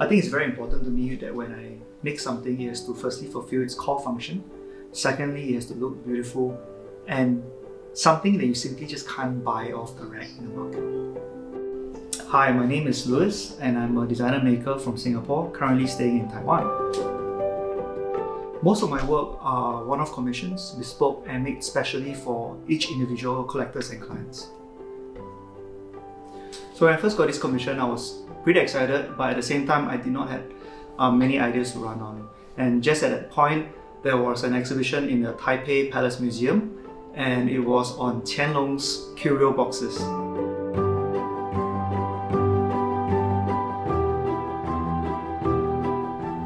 think it's very important to me that when I make something, it has to firstly fulfill its core function. Secondly, it has to look beautiful and something that you simply just can't buy off the rack in the market. Hi, my name is Louis and I'm a designer maker from Singapore, currently staying in Taiwan. Most of my work are one-off commissions, bespoke and made specially for each individual collectors and clients. So when I first got this commission, I was pretty excited, but at the same time, I did not have many ideas to run on. And just at that point, there was an exhibition in the Taipei Palace Museum, and it was on Qianlong's curio boxes.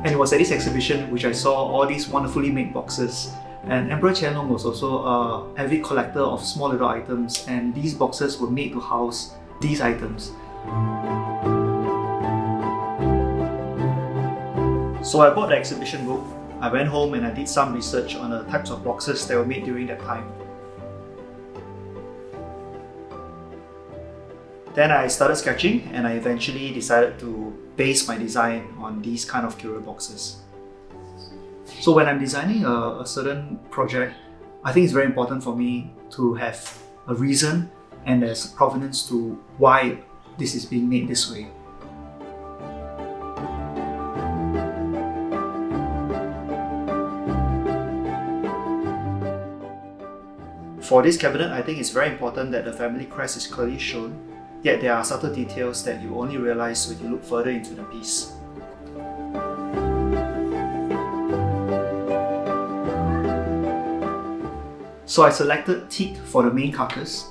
And it was at this exhibition which I saw all these wonderfully made boxes. And Emperor Qianlong was also an avid collector of small little items, and these boxes were made to house these items. So I bought the exhibition book. I went home and I did some research on the types of boxes that were made during that time. Then I started sketching and I eventually decided to base my design on these kind of curio boxes. So when I'm designing a certain project, I think it's very important for me to have a reason and there's provenance to why this is being made this way. For this cabinet, I think it's very important that the family crest is clearly shown, yet there are subtle details that you only realize when you look further into the piece. So I selected teak for the main carcass.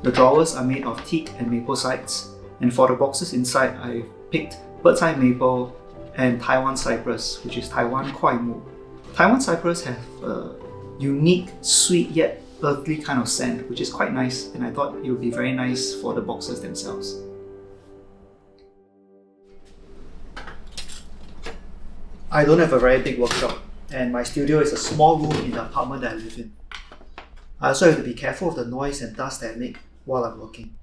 The drawers are made of teak and maple sides, and for the boxes inside, I picked bird's eye maple and Taiwan Cypress, which is Taiwan Kwai Mu. Taiwan Cypress have a unique, sweet yet earthly kind of scent, which is quite nice, and I thought it would be very nice for the boxes themselves. I don't have a very big workshop, and my studio is a small room in the apartment that I live in. I also have to be careful of the noise and dust that I make while I'm working.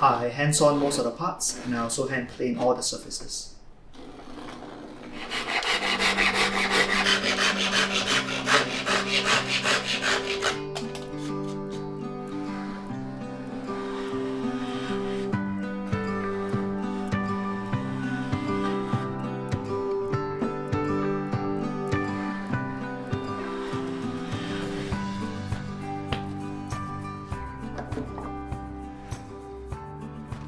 I hands-on most of the parts, and I also hand-plane all the surfaces.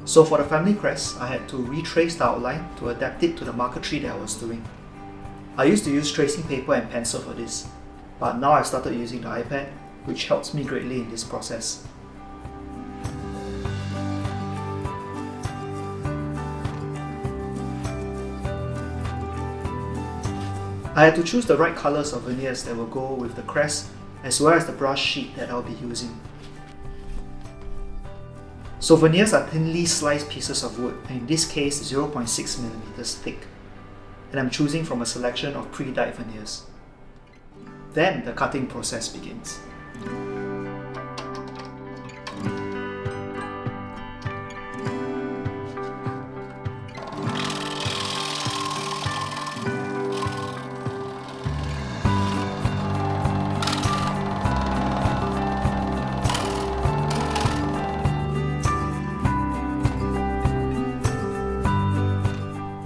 So for the family crest, I had to retrace the outline to adapt it to the marquetry that I was doing. I used to use tracing paper and pencil for this, but now I've started using the iPad, which helps me greatly in this process. I had to choose the right colors of veneers that will go with the crest, as well as the brush sheet that I'll be using. So veneers are thinly sliced pieces of wood, and in this case 0.6mm thick, and I'm choosing from a selection of pre-dyed veneers. Then the cutting process begins.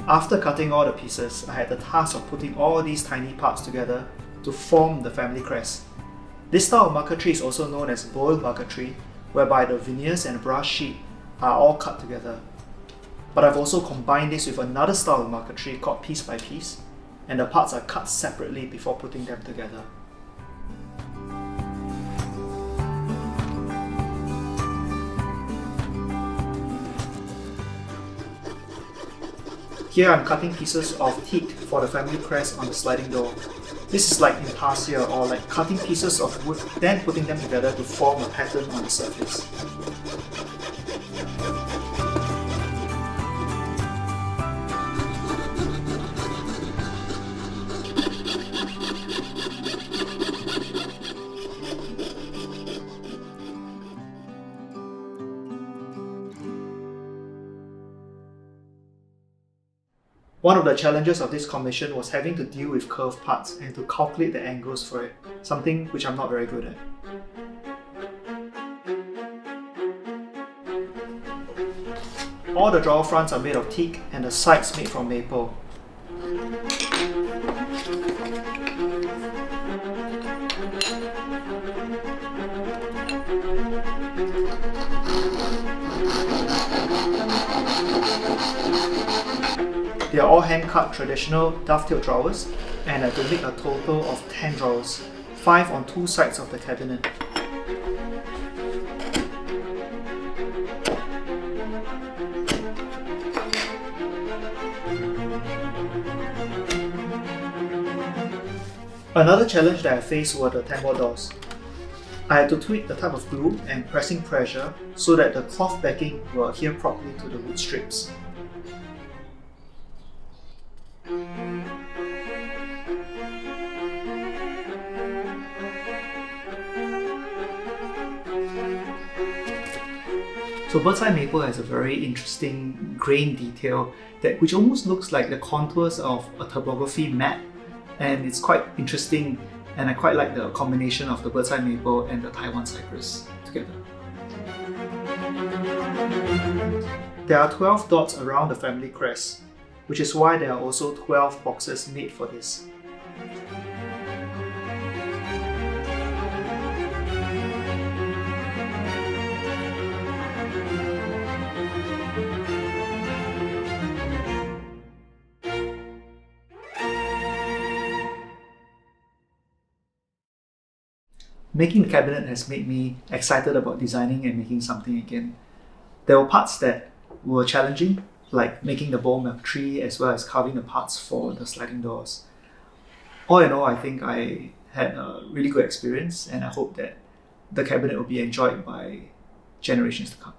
After cutting all the pieces, I had the task of putting all these tiny parts together to form the family crest. This style of marquetry is also known as boulle marquetry, whereby the veneers and brush sheet are all cut together. But I've also combined this with another style of marquetry called piece by piece, and the parts are cut separately before putting them together. Here I'm cutting pieces of teak for the family crest on the sliding door. This is like Intarsia, or like cutting pieces of wood, then putting them together to form a pattern on the surface. One of the challenges of this commission was having to deal with curved parts and to calculate the angles for it, something which I'm not very good at. All the drawer fronts are made of teak and the sides made from maple. They are all hand-cut traditional dovetailed drawers, and I had to make a total of 10 drawers, 5 on 2 sides of the cabinet. Another challenge that I faced were the Tambour doors. I had to tweak the type of glue and pressing pressure so that the cloth backing will adhere properly to the wood strips. So bird's eye maple has a very interesting grain detail which almost looks like the contours of a topography map, and it's quite interesting, and I quite like the combination of the bird's eye maple and the Taiwan cypress together. There are 12 dots around the family crest, which is why there are also 12 boxes made for this. Making the cabinet has made me excited about designing and making something again. There were parts that were challenging, like making the boulle marquetry as well as carving the parts for the sliding doors. All in all, I think I had a really good experience, and I hope that the cabinet will be enjoyed by generations to come.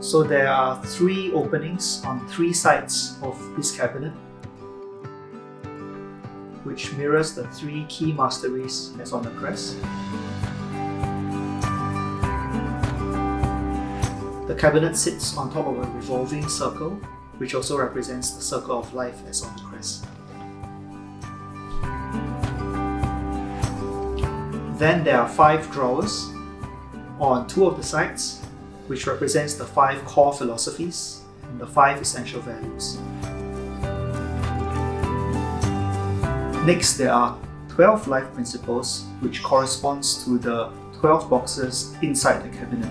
So there are 3 openings on 3 sides of this cabinet, which mirrors the 3 key masteries as on the crest. The cabinet sits on top of a revolving circle, which also represents the circle of life as on the crest. Then there are 5 drawers on 2 of the sides, which represents the 5 core philosophies and the 5 essential values. Next, there are 12 life principles, which corresponds to the 12 boxes inside the cabinet.